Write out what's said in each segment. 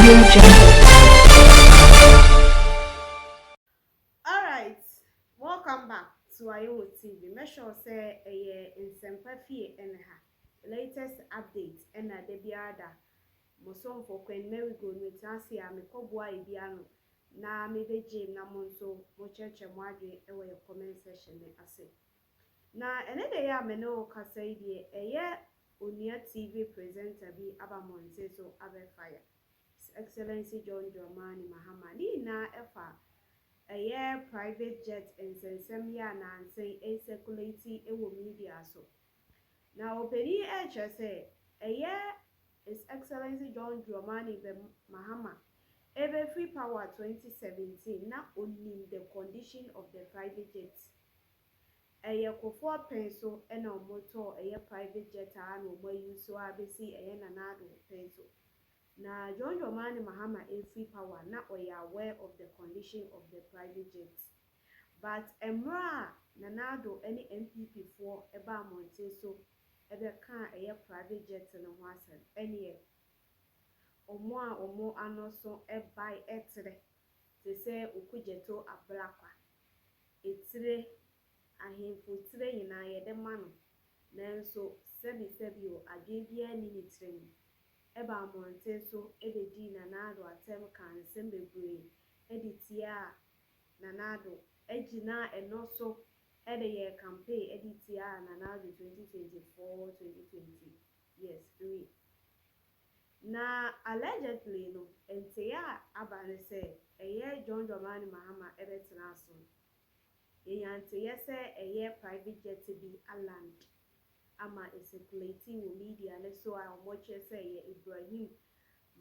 Alright, welcome back to Onua TV. Make sure say in sympathy and latest update and the biada. Moson for Queen Mary go with Nancy and Mikoboa Ibiano. Na me be Jim na monso mo cheche mwadwe ewe your comment section I say. Na ene de ya me no kasa die Onua TV presenter bi abamonse so abe fire. His Excellency John Dramani Mahama ni na efa private jet and sensem ya na ansay circulating ewo media so. Na operi say His Excellency John Dramani Mahama ebe free power 2017 na only the condition of the private jet. Kofo penso ena omoto private jet no mo use so abesi nanado penso. Na John Dramani Mahama free power na aware of the condition of the private jet. But emra nanado any MPP for eba monte so ebe kan private jet no ho asem ene omo anoso buy etre te say okujeto ablakwa etire ahemfo tire nyina ye de ma no nanso sebi o adwebia ni nitrem eba monte so ebedi nanado atem kan sembebre editia nanado ejina enoso ye campaign editia nanado 2024-2020 yes 3 na allegedly no entia abane say John Dramani Mahama ebetina so yante say private jet bi land ama circulating wo media le so a omoche say Ibrahim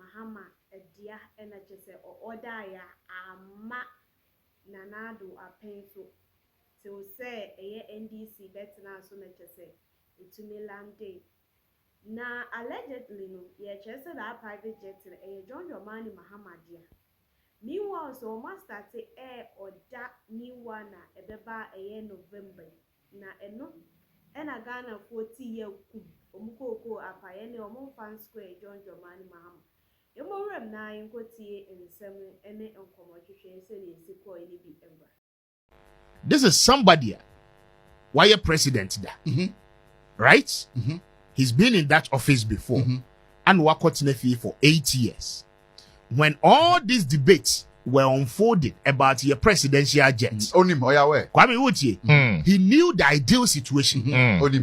Mahama edia ena che say order ya ama nanado apenso till say NDC betina so na che say itumi land day. Na allegedly no chese that private jet John Dramani Mahama dia. Meanwhile so must start or that new one ebeba November na eno ena Ghana 40 year kum omukoko apaye ne omo fan square John Dramani Mahama. Emorem na enkotie ensem ene enkomo twetwe se ne siko ene bi emba. This is somebody why a president da. Right? He's been in that office before and worked for 8 years. When all these debates were unfolding about your presidential jet, Kwame Wotie, he knew the ideal situation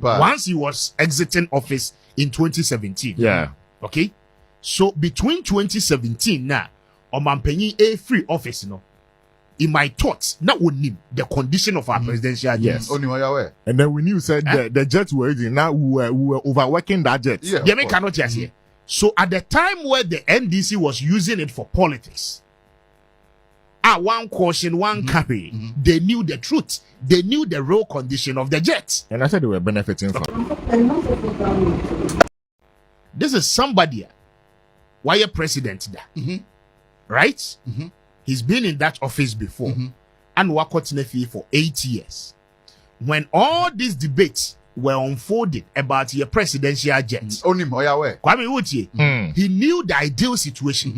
once he was exiting office in 2017. Yeah. Okay? So between 2017 now, Omampenyi a free office, in my thoughts, not only the condition of our presidential jet. Yes. And then when you said the jets were in, now we were overworking that jet. Yeah. Cannot just here. So at the time where the NDC was using it for politics, one caution, one carry, they knew the truth. They knew the real condition of the jet. And I said they were benefiting from. This is somebody why a president da. Right? He's been in that office before and worked for 8 years. When all these debates were unfolding about your presidential jet, Kwame Wotie, he knew the ideal situation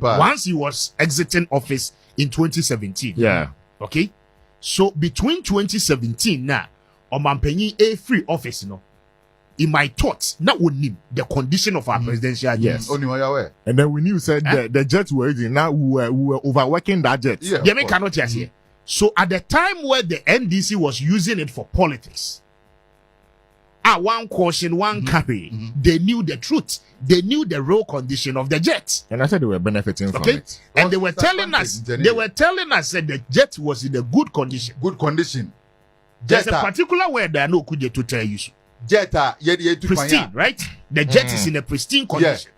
once he was exiting office in 2017. Yeah. Okay? So between 2017 now, Omampenyi a free office, in my thoughts, not only the condition of our presidential jet. Yes. And then when you said the jets were in, now we were overworking that jet. Yeah. Cannot just here. So at the time where the NDC was using it for politics, one caution, one carry, they knew the truth. They knew the real condition of the jet. And I said they were benefiting from it. And they were telling us that the jet was in a good condition. Good condition. There's a particular word that I know could to tell you. Jetta, pristine, right? The jet is in a pristine condition.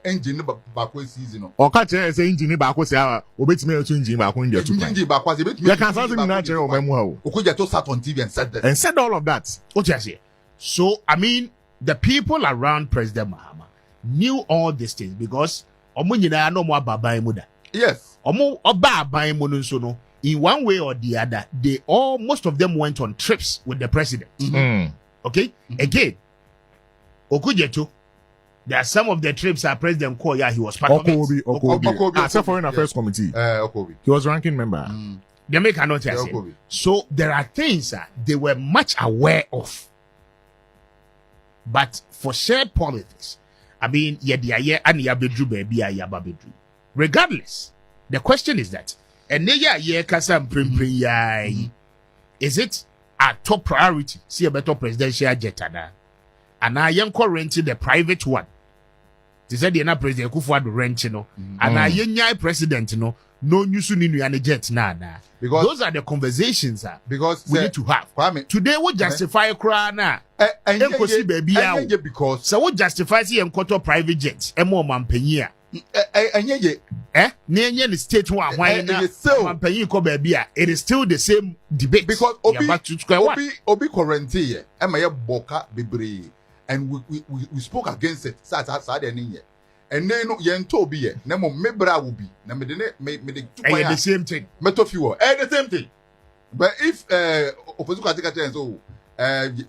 Engine back season. Or catch say engine back was our obetime to engine back when engine back was a bit. You can something natural memo. Who to sat on TV and said that. And said all of that. What you say? So I mean the people around President Mahama knew all these things because omunyina no more baba muda. Yes. Omo oba aban mu nso no in one way or the other, most of them went on trips with the president. Okay? Again, Okujeto, There are some of the trips our president called, he was part of it. Okobi. As a Foreign Affairs Committee. Okobi. He was ranking member. They make an notice. So there are things they were much aware of. But for shared politics, I mean, regardless, the question is that is it a top priority? See a better presidential jet, and I am renting the private one. They said the president Kufuor rent, and I am president, no news in jet now. Because those are the conversations because we need to have. Today we justify crana. Because so what justifies here and quarter private jets and more man penny. Near the state one why man penny ko baby. It is still the same debate because Obi quarantine boka bebre and we spoke against it. And then yen tobi nemo mebra will be na me the same thing. Metofuel the same thing. But if opposition take and so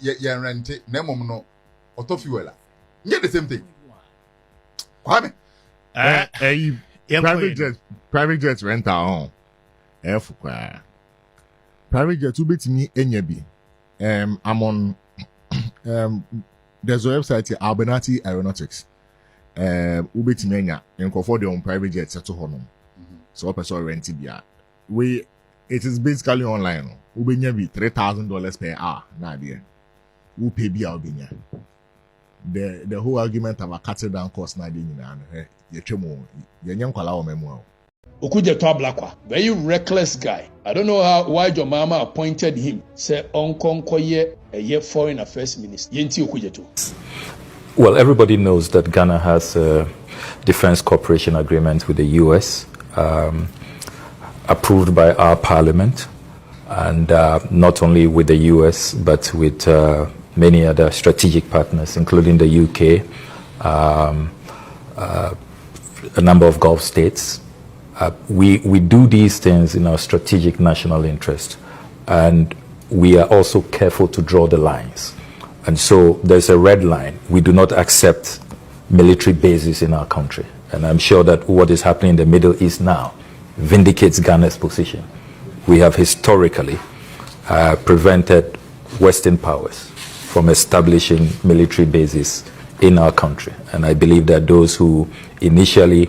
yen rent nemo no otofuel the same thing. Kwame private jet rent our own. Private jet ubetimi enya bi. I'm on there's a website Albanati Aeronautics. Ubetimenya and for their own private jets at home. So person rent it is basically online. Ubenya be $3,000 per hour. Nadia. Who pay be albania. The whole argument of a cut down cost Nadia Okuje Blackwa, very reckless guy. I don't know why your mama appointed him. Say Onkonkoye a foreign affairs minister. Yenti Okuje to. Well, everybody knows that Ghana has a defense cooperation agreement with the U.S. Approved by our parliament, and not only with the U.S. but with many other strategic partners, including the U.K., a number of Gulf states. We do these things in our strategic national interest, and we are also careful to draw the lines. And so there's a red line. We do not accept military bases in our country. And I'm sure that what is happening in the Middle East now vindicates Ghana's position. We have historically prevented Western powers from establishing military bases in our country. And I believe that those who initially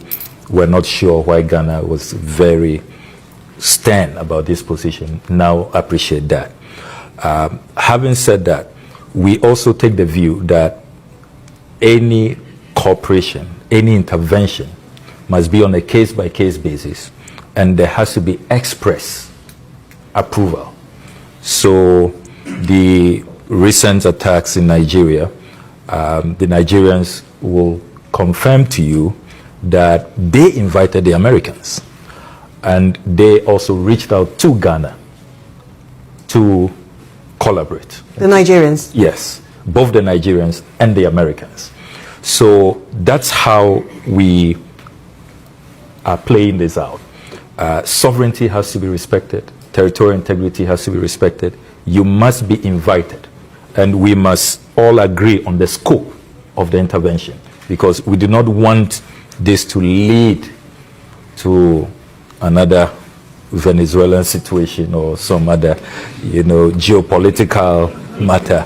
were not sure why Ghana was very stern about this position now appreciate that. Having said that, we also take the view that any cooperation, any intervention must be on a case-by-case basis, and there has to be express approval. So the recent attacks in Nigeria, the Nigerians will confirm to you that they invited the Americans, and they also reached out to Ghana to collaborate. The Nigerians? Yes, both the Nigerians and the Americans. So that's how we are playing this out. Sovereignty has to be respected. Territorial integrity has to be respected. You must be invited. And we must all agree on the scope of the intervention, because we do not want this to lead to another Venezuelan situation or some other, geopolitical matter,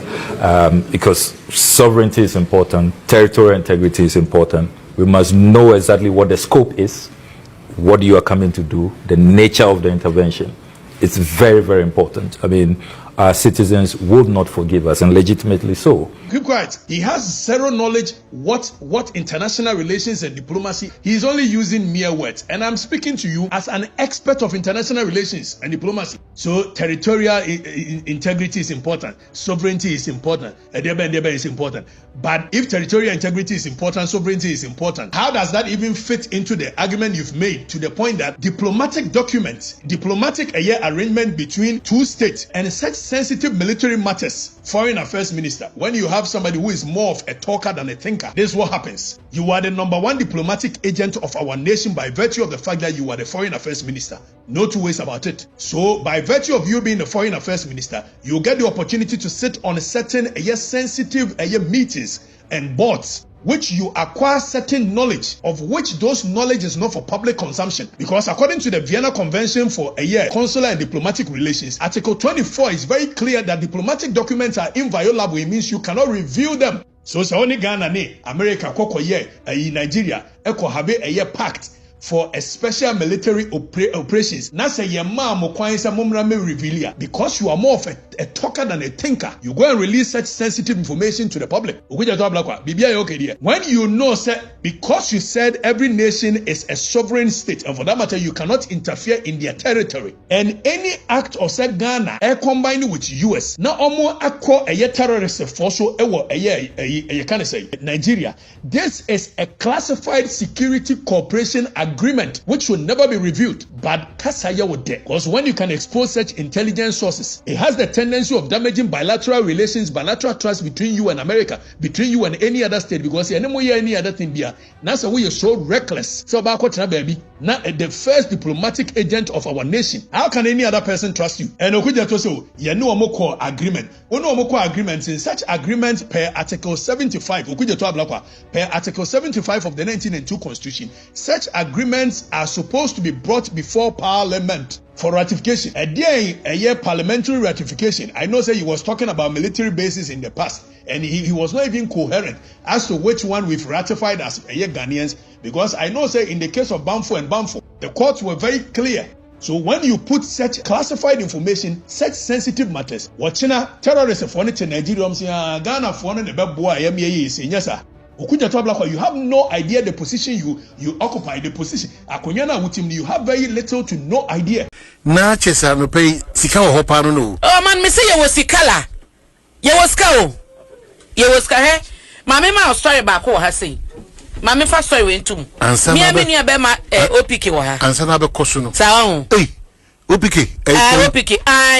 because sovereignty is important, territorial integrity is important. We must know exactly what the scope is, what you are coming to do, the nature of the intervention. It's very, very important. I mean, our citizens would not forgive us, and legitimately so. Keep quiet. He has zero knowledge what international relations and diplomacy. He's only using mere words. And I'm speaking to you as an expert of international relations and diplomacy. So territorial integrity is important. Sovereignty is important. Edebe is important. But if territorial integrity is important, sovereignty is important, how does that even fit into the argument you've made to the point that diplomatic documents, arrangement between two states and such sensitive military matters, foreign affairs minister, when you have somebody who is more of a talker than a thinker, this is what happens. You are the #1 diplomatic agent of our nation by virtue of the fact that you are the foreign affairs minister. No two ways about it. So by virtue of you being the foreign affairs minister, you get the opportunity to sit on certain sensitive meetings and boards which you acquire certain knowledge of which those knowledge is not for public consumption. Because according to the Vienna Convention for a year, consular and diplomatic relations, Article 24 is very clear that diplomatic documents are inviolable. It means you cannot review them. So only Ghana, America, Nigeria, have a year pact for a special military operations. Na say your mom reveal because you are more of a talker than a thinker. You go and release such sensitive information to the public. When you know, sir, because you said every nation is a sovereign state, and for that matter, you cannot interfere in their territory. And any act of said Ghana combined with US, now almost a terrorist force can say Nigeria. This is a classified security cooperation agreement which will never be reviewed. But Kasaya would there. Because when you can expose such intelligence sources, it has the tendency of damaging bilateral relations, bilateral trust between you and America, between you and any other state. Because any other thing there. Now so we are so reckless. So baby, now the first diplomatic agent of our nation. How can any other person trust you? And Okuja to say, you know Omoko agreement. Omoko agreements in such agreements per Article 75. Okuja to per Article 75 of the 1902 Constitution. Such agreements are supposed to be brought before Parliament for ratification. A year parliamentary ratification. I know say he was talking about military bases in the past, and he was not even coherent as to which one we've ratified as a year Ghanaians, because I know say in the case of Bamfo and Bamfo, the courts were very clear. So when you put such classified information, such sensitive matters, watchina terrorists for Nigeria, Ghana for the boy, yes, sir. You have no idea the position you occupy, the position. Akonyana Wutim, you have very little to no idea. Na chesa no pay sika wo hopa no. Oh man, me say you was sikala. You was ka. You was ka he. Mama ma story ba ko ha say. Mama fa story we ntum. Me ameni abe ma OPK wo ha. Ansa na be koso no. Sa won. Eh. OPK. OPK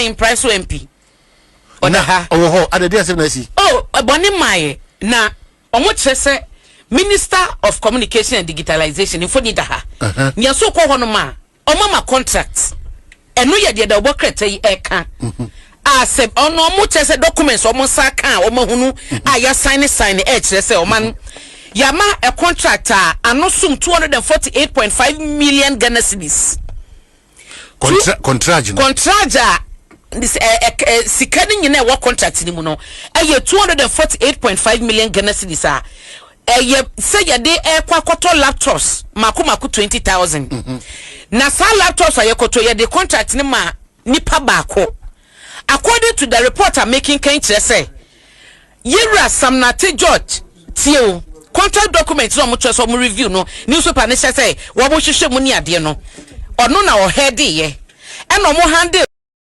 in price MP. Ona ha. Oh ho, adede asem na si. Oh, boni mai na Minister of Communication and Digitalization in Fonida ha. Nya so ko hono ma. Oma contracts. Enu ye de work rate eka. Asem ono mo chese documents omo saka omo hunu aya sign e chese oman. Yama a contractor anosum 248.5 million Ghana cedis. Contractor this sikani nyina work contract ni mu no 248.5 million Ghana cedis a say ye dey kwakoto laptops maku 20,000 na sa laptops ayekoto ye dey contract ni ma nipa baako. According to the reporter making can say Yira Samnate George Tio contract documents no much so review no newspaper ne say wo bo hwehwe mu ni ade no ono na o head ye and no mo handle